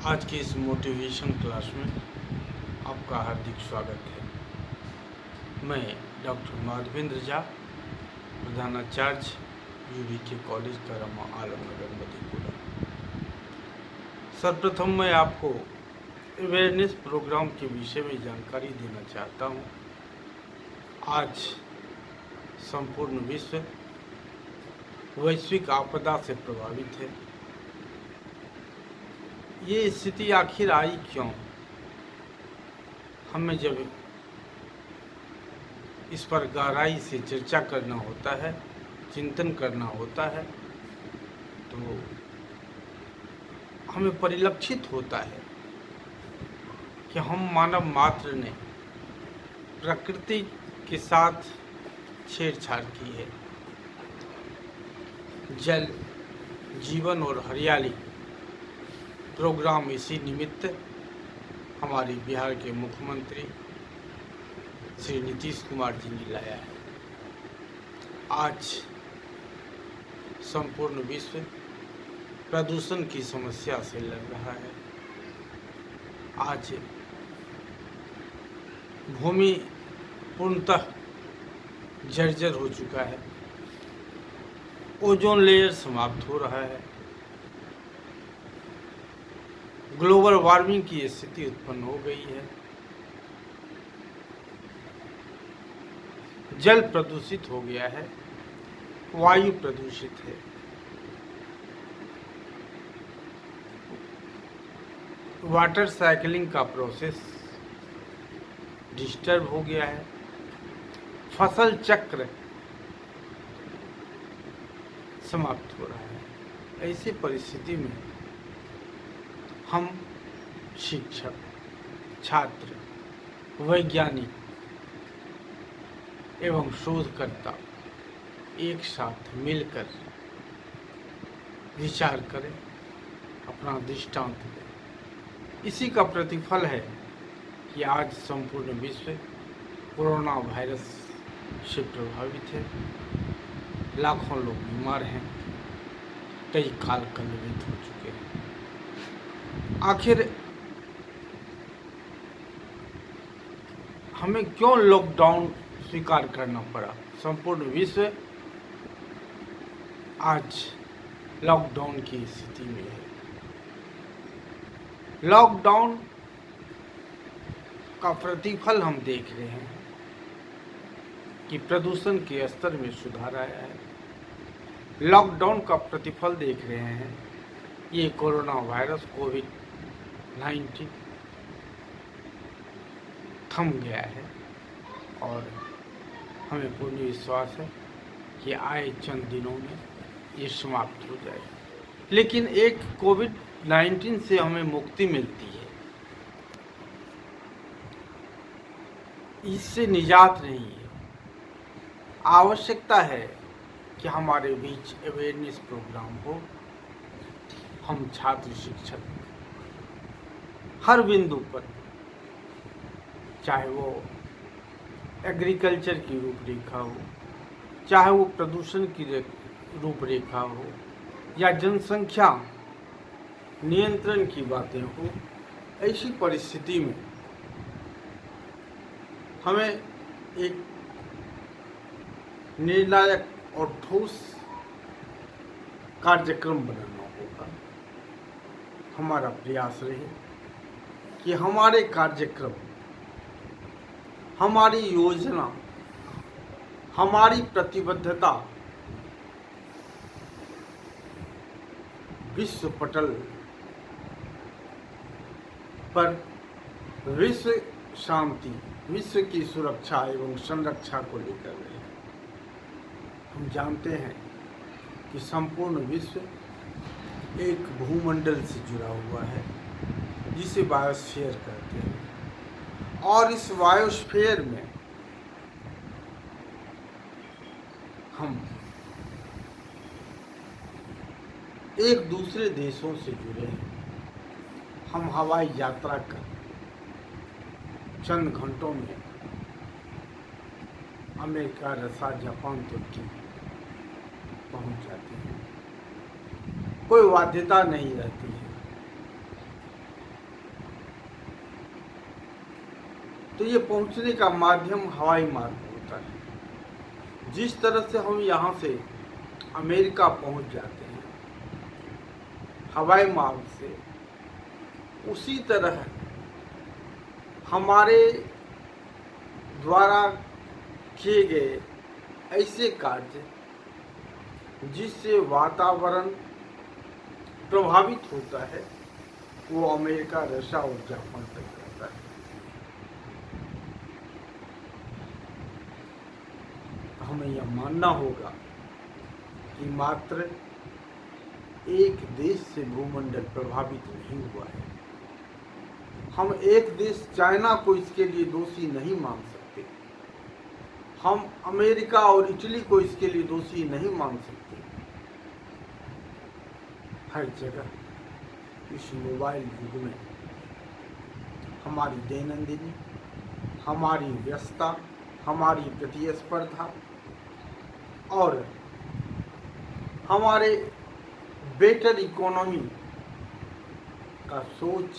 आज की इस मोटिवेशन क्लास में आपका हार्दिक स्वागत है। मैं डॉक्टर माधवेंद्र झा, प्रधानाचार्य UVK कॉलेज करामा, आलमनगर, मधेपुरा। सर्वप्रथम मैं आपको अवेयरनेस प्रोग्राम के विषय में जानकारी देना चाहता हूँ। आज संपूर्ण विश्व वैश्विक आपदा से प्रभावित है। ये स्थिति आखिर आई क्यों? हमें जब इस पर गहराई से चर्चा करना होता है, चिंतन करना होता है, तो हमें परिलक्षित होता है कि हम मानव मात्र ने प्रकृति के साथ छेड़छाड़ की है। जल, जीवन और हरियाली प्रोग्राम इसी निमित्त हमारे बिहार के मुख्यमंत्री श्री नीतीश कुमार जी ने लाया है। आज संपूर्ण विश्व प्रदूषण की समस्या से लड़ रहा है। आज भूमि पूर्णतः जर्जर हो चुका है। ओजोन लेयर समाप्त हो रहा है। ग्लोबल वार्मिंग की स्थिति उत्पन्न हो गई है। जल प्रदूषित हो गया है। वायु प्रदूषित है। वाटर साइकिलिंग का प्रोसेस डिस्टर्ब हो गया है। फसल चक्र समाप्त हो रहा है। ऐसी परिस्थिति में हम शिक्षक, छात्र, वैज्ञानिक एवं शोधकर्ता एक साथ मिलकर विचार करें, अपना दृष्टांत दें। इसी का प्रतिफल है कि आज संपूर्ण विश्व कोरोना वायरस से प्रभावित है। लाखों लोग बीमार हैं। कई काल कलवित हो चुके हैं। आखिर हमें क्यों लॉकडाउन स्वीकार करना पड़ा? संपूर्ण विश्व आज लॉकडाउन की स्थिति में है। लॉकडाउन का प्रतिफल हम देख रहे हैं कि प्रदूषण के स्तर में सुधार आया है। लॉकडाउन का प्रतिफल देख रहे हैं, ये कोरोना वायरस कोविड-19 थम गया है और हमें पूर्ण विश्वास है कि आए चंद दिनों में ये समाप्त हो जाएगा। लेकिन एक कोविड-19 से हमें मुक्ति मिलती है, इससे निजात नहीं है। आवश्यकता है कि हमारे बीच अवेयरनेस प्रोग्राम हो। हम छात्र, शिक्षक हर बिंदु पर, चाहे वो एग्रीकल्चर की रूपरेखा हो, चाहे वो प्रदूषण की रूपरेखा हो, या जनसंख्या नियंत्रण की बातें हो, ऐसी परिस्थिति में हमें एक निर्णायक और ठोस कार्यक्रम बनाना होगा। हमारा प्रयास रहे कि हमारे कार्यक्रम, हमारी योजना, हमारी प्रतिबद्धता विश्व पटल पर विश्व शांति, विश्व की सुरक्षा एवं संरक्षा को लेकर रहे। हम जानते हैं कि संपूर्ण विश्व एक भूमंडल से जुड़ा हुआ है जिसे बायोस्फीयर कहते हैं, और इस बायोस्फीयर में हम एक दूसरे देशों से जुड़े हैं। हम हवाई यात्रा कर चंद घंटों में अमेरिका, रसिया, जापान, तुर्की पहुंच जाते हैं। कोई बाध्यता नहीं रहती है। तो ये पहुंचने का माध्यम हवाई मार्ग होता है। जिस तरह से हम यहाँ से अमेरिका पहुंच जाते हैं हवाई मार्ग से, उसी तरह हमारे द्वारा किए गए ऐसे कार्य जिससे वातावरण प्रभावित होता है, वो अमेरिका, रशिया और जापान तक करता है। हमें यह मानना होगा कि मात्र एक देश से भूमंडल प्रभावित नहीं हुआ है। हम एक देश चाइना को इसके लिए दोषी नहीं मान सकते। हम अमेरिका और इटली को इसके लिए दोषी नहीं मान सकते। हर जगह इस मोबाइल युग में हमारी दैनंदिनी, हमारी व्यस्तता, हमारी प्रतिस्पर्धा और हमारे बेटर इकोनॉमी का सोच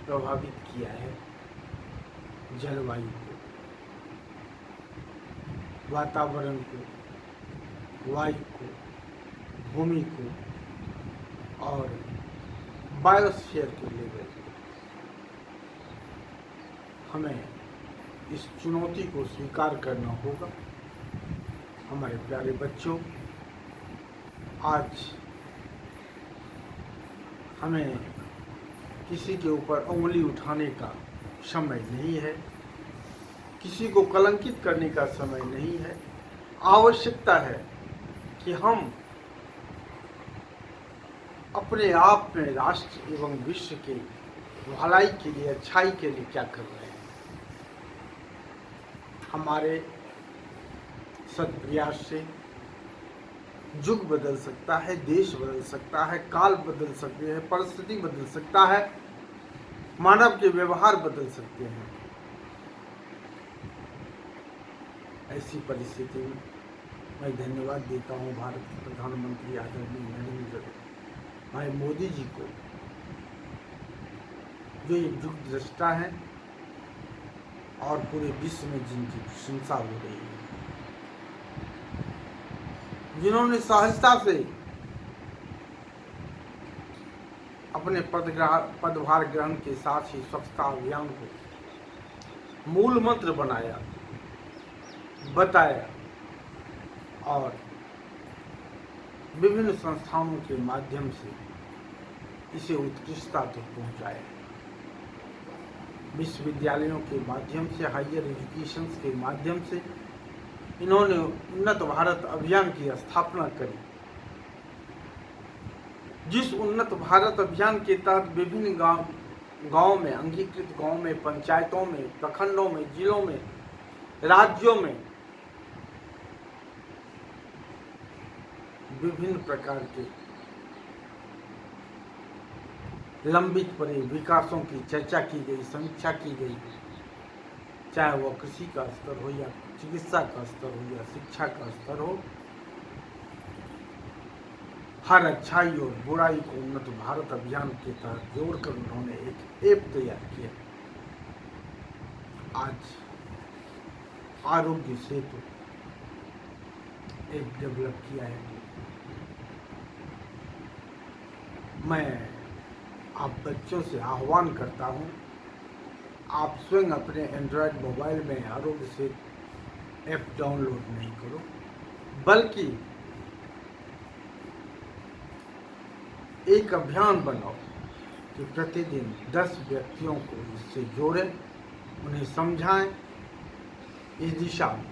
प्रभावित किया है जलवायु को, वातावरण को, वायु को, भूमि को और बायोस्फीयर के लेवल को। हमें इस चुनौती को स्वीकार करना होगा। हमारे प्यारे बच्चों, आज हमें किसी के ऊपर उंगली उठाने का समय नहीं है, किसी को कलंकित करने का समय नहीं है। आवश्यकता है कि हम अपने आप में राष्ट्र एवं विश्व के भलाई के लिए, अच्छाई के लिए क्या कर रहे हैं। हमारे सत्प्रयास से युग बदल सकता है, देश बदल सकता है, काल बदल सकते हैं, परिस्थिति बदल सकता है, मानव के व्यवहार बदल सकते हैं। ऐसी परिस्थिति में मैं धन्यवाद देता हूँ भारत के प्रधानमंत्री आदरणीय नरेंद्र भाई मोदी जी को, जो एक युग दृष्टा है और पूरे विश्व में जिनकी प्रशंसा हो रही है, जिन्होंने सहजता से अपने पदभार ग्रहण के साथ ही स्वच्छता अभियान को मूल मंत्र बनाया, बताया और विभिन्न संस्थानों के माध्यम से इसे उत्कृष्टता तक पहुंचाया। विश्वविद्यालयों के माध्यम से, हायर एजुकेशन के माध्यम से इन्होंने उन्नत भारत अभियान की स्थापना करी। जिस उन्नत भारत अभियान के तहत विभिन्न गांव में, अंगीकृत गांव में, पंचायतों में, प्रखंडों में, जिलों में, राज्यों में विभिन्न प्रकार के लंबित पड़े विकासों की चर्चा की गई, समीक्षा की गई, चाहे वह कृषि का स्तर हो या चिकित्सा का स्तर हो या शिक्षा का स्तर हो। हर अच्छाई और बुराई को उन्नत भारत अभियान के तहत जोड़कर उन्होंने एक ऐप तैयार किया। आज आरोग्य सेतु ऐप डेवलप किया है। मैं आप बच्चों से आह्वान करता हूं, आप स्वयं अपने एंड्रॉयड मोबाइल में आरोग्य सेतु ऐप डाउनलोड नहीं करो, बल्कि एक अभियान बनाओ कि प्रतिदिन 10 व्यक्तियों को इससे जोड़ें, उन्हें समझाएं। इस दिशा में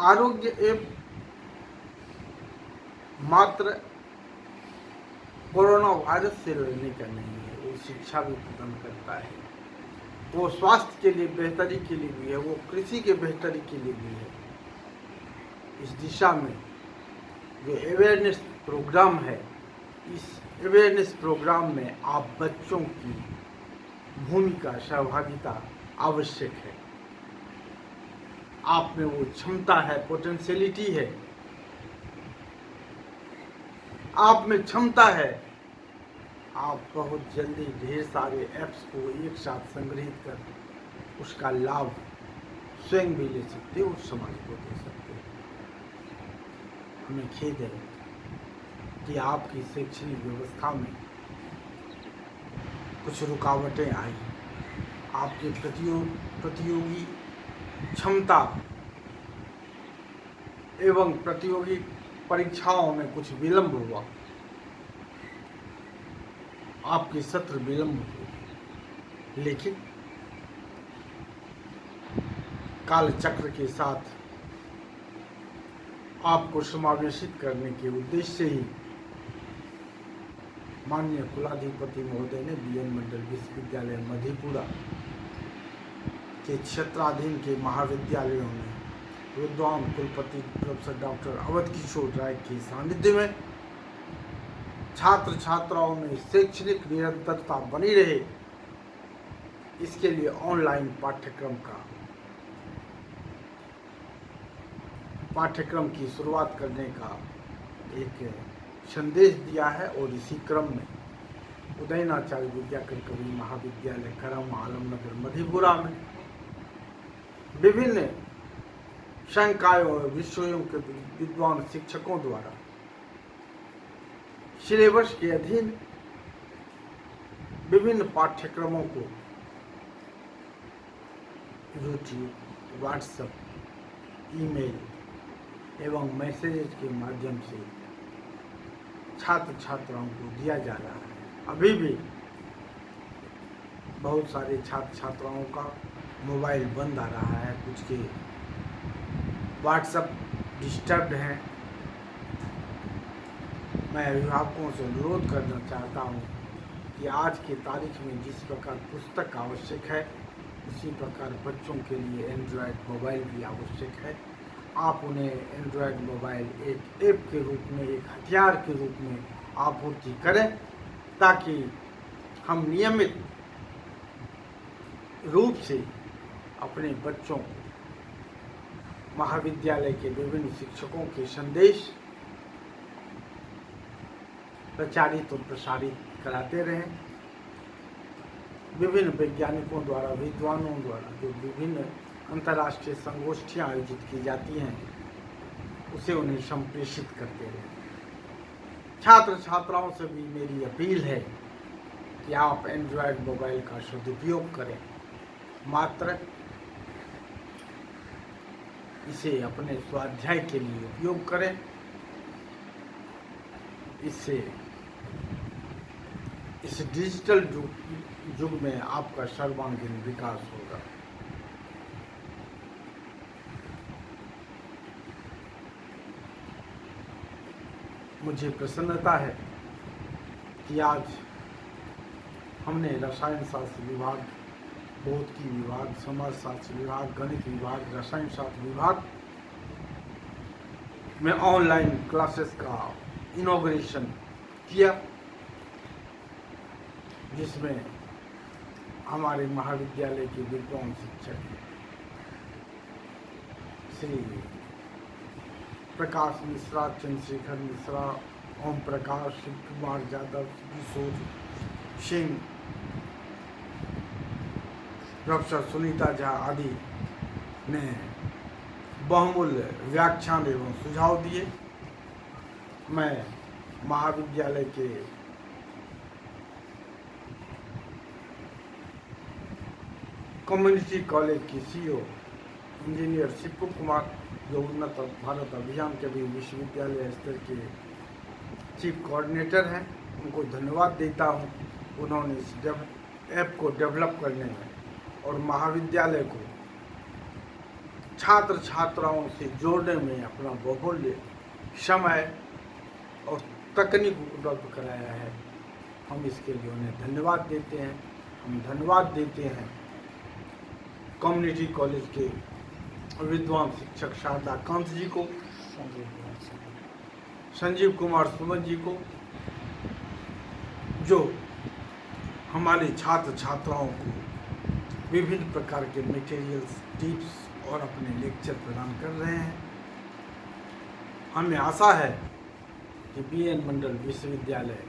आरोग्य ऐप मात्र कोरोना वायरस से लड़ने का नहीं है, वो शिक्षा भी प्रदान करता है, वो स्वास्थ्य के लिए बेहतरी के लिए भी है, वो कृषि के बेहतरी के लिए भी है। इस दिशा में जो अवेयरनेस प्रोग्राम है, इस अवेयरनेस प्रोग्राम में आप बच्चों की भूमिका, सहभागिता आवश्यक है। आप में वो क्षमता है, पोटेंशियलिटी है, आप में क्षमता है आप बहुत जल्दी ढेर सारे ऐप्स को एक साथ संग्रहित कर उसका लाभ स्वयं भी ले सकते हो और समाज को दे सकते हो। हमें खेद है कि आपकी शैक्षणिक व्यवस्था में कुछ रुकावटें आई, आपके प्रतियोगी क्षमता एवं प्रतियोगी परीक्षाओं में कुछ विलंब हुआ, आपके सत्र विलंब हुए, लेकिन कालचक्र के साथ आपको समावेशित करने के उद्देश्य से ही माननीय कुलाधिपति महोदय ने बीएन मंडल विश्वविद्यालय मधेपुरा के क्षेत्राधीन के महाविद्यालयों में विद्वान कुलपति प्रोफेसर डॉक्टर अवध किशोर राय के सानिध्य में छात्र छात्राओं में शैक्षणिक निरंतरता बनी रहे, इसके लिए ऑनलाइन पाठ्यक्रम की शुरुआत करने का एक संदेश दिया है। और इसी क्रम में उदयनाचार्य विद्याकर कवि महाविद्यालय करम आलमनगर मधेपुरा में विभिन्न संकायों और विषयों के विद्वान शिक्षकों द्वारा सिलेबस के अधीन विभिन्न पाठ्यक्रमों को यूट्यूब, व्हाट्सएप, ईमेल एवं मैसेजेस के माध्यम से छात्र छात्राओं को दिया जा रहा है। अभी भी बहुत सारे छात्र छात्राओं का मोबाइल बंद आ रहा है, कुछ के व्हाट्सएप डिस्टर्ब्ड हैं। मैं अभिभावकों से अनुरोध करना चाहता हूं कि आज के तारीख में जिस प्रकार पुस्तक आवश्यक है, उसी प्रकार बच्चों के लिए एंड्रॉयड मोबाइल भी आवश्यक है। आप उन्हें एंड्रॉयड मोबाइल एक ऐप के रूप में, एक हथियार के रूप में आपूर्ति करें, ताकि हम नियमित रूप से अपने बच्चों को महाविद्यालय के विभिन्न शिक्षकों के संदेश प्रचारित और प्रसारित कराते रहें। विभिन्न वैज्ञानिकों द्वारा, विद्वानों द्वारा जो विभिन्न अंतर्राष्ट्रीय संगोष्ठियां आयोजित की जाती हैं, उसे उन्हें संप्रेषित करते रहें। छात्र छात्राओं से भी मेरी अपील है कि आप एंड्रॉयड मोबाइल का सदुपयोग करें, मात्र इसे अपने स्वाध्याय के लिए उपयोग करें। इससे इस डिजिटल युग में आपका सर्वांगीण विकास होगा। मुझे प्रसन्नता है कि आज हमने रसायन शास्त्र विभाग, भौतिकी विभाग, समाज शास्त्र विभाग, गणित विभाग, रसायन शास्त्र विभाग में ऑनलाइन क्लासेस का इनॉग्रेशन किया, जिसमें हमारे महाविद्यालय के विद्वान शिक्षक श्री प्रकाश मिश्रा, चंद्रशेखर मिश्रा, ओम प्रकाश, शिव कुमार यादव, किशोर सिंह, प्रोफेसर सुनीता झा आदि ने बहुमूल्य व्याख्यान एवं सुझाव दिए। मैं महाविद्यालय के कम्युनिटी कॉलेज की सीईओ इंजीनियर शिव कुमार, जो उन्नत भारत अभियान के भी विश्वविद्यालय स्तर के चीफ कोऑर्डिनेटर हैं, उनको धन्यवाद देता हूं। उन्होंने इस ऐप को डेवलप करने में और महाविद्यालय को छात्र छात्राओं से जोड़ने में अपना बहुमूल्य समय और तकनीक उपलब्ध कराया है। हम इसके लिए उन्हें धन्यवाद देते हैं। हम धन्यवाद देते हैं कम्युनिटी कॉलेज के विद्वान शिक्षक शारदा कांत जी को, संजीव कुमार सुमन जी को, जो हमारे छात्र छात्राओं को विभिन्न प्रकार के मटेरियल्स, टिप्स और अपने लेक्चर प्रदान कर रहे हैं। हमें आशा है कि बीएन मंडल विश्वविद्यालय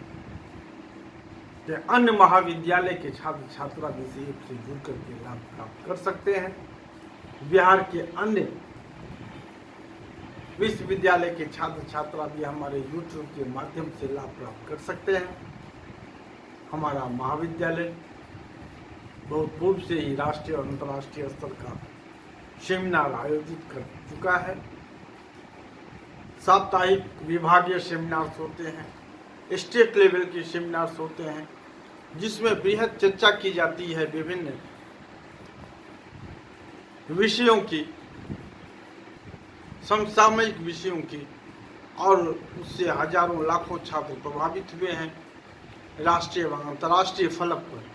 कि अन्य महाविद्यालय के छात्र छात्रा भी इस ऐप से जुड़ करके लाभ प्राप्त कर सकते हैं। बिहार के अन्य विश्वविद्यालय के छात्र छात्रा भी हमारे यूट्यूब के माध्यम से लाभ प्राप्त कर सकते हैं। हमारा महाविद्यालय बहुत पूर्व से ही राष्ट्रीय और अंतर्राष्ट्रीय स्तर का सेमिनार आयोजित कर चुका है। साप्ताहिक विभागीय सेमिनार्स होते हैं, स्टेट लेवल के सेमिनार्स होते हैं, जिसमें बृहद चर्चा की जाती है विभिन्न विषयों की, समसामयिक विषयों की, और उससे हजारों लाखों छात्र प्रभावित हुए हैं राष्ट्रीय एवं अंतर्राष्ट्रीय फलक पर।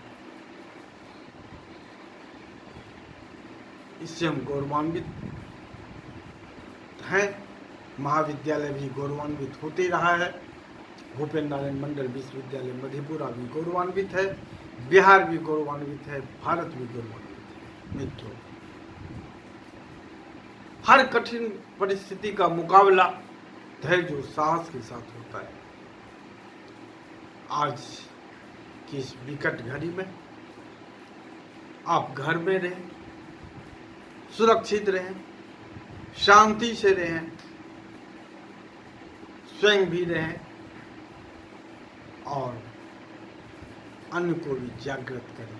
इससे हम गौरवान्वित हैं। महाविद्यालय भी गौरवान्वित होते रहा है। भूपेन्द्र नारायण मंडल विश्वविद्यालय मधेपुरा भी गौरवान्वित है, बिहार भी गौरवान्वित है, भारत भी गौरवान्वित है। मित्रों, हर कठिन परिस्थिति का मुकाबला धैर्य और साहस के साथ होता है। आज की इस विकट घड़ी में आप घर में रहें, सुरक्षित रहें, शांति से रहें, स्वयं भी रहें और अन्य को भी जागृत करें।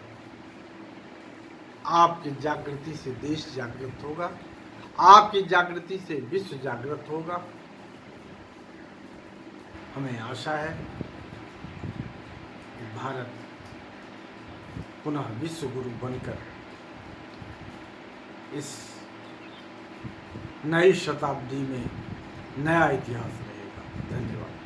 आपकी जागृति से देश जागृत होगा, आपकी जागृति से विश्व जागृत होगा। हमें आशा है कि भारत पुनः विश्व गुरु बनकर इस नई शताब्दी में नया इतिहास रहेगा। धन्यवाद।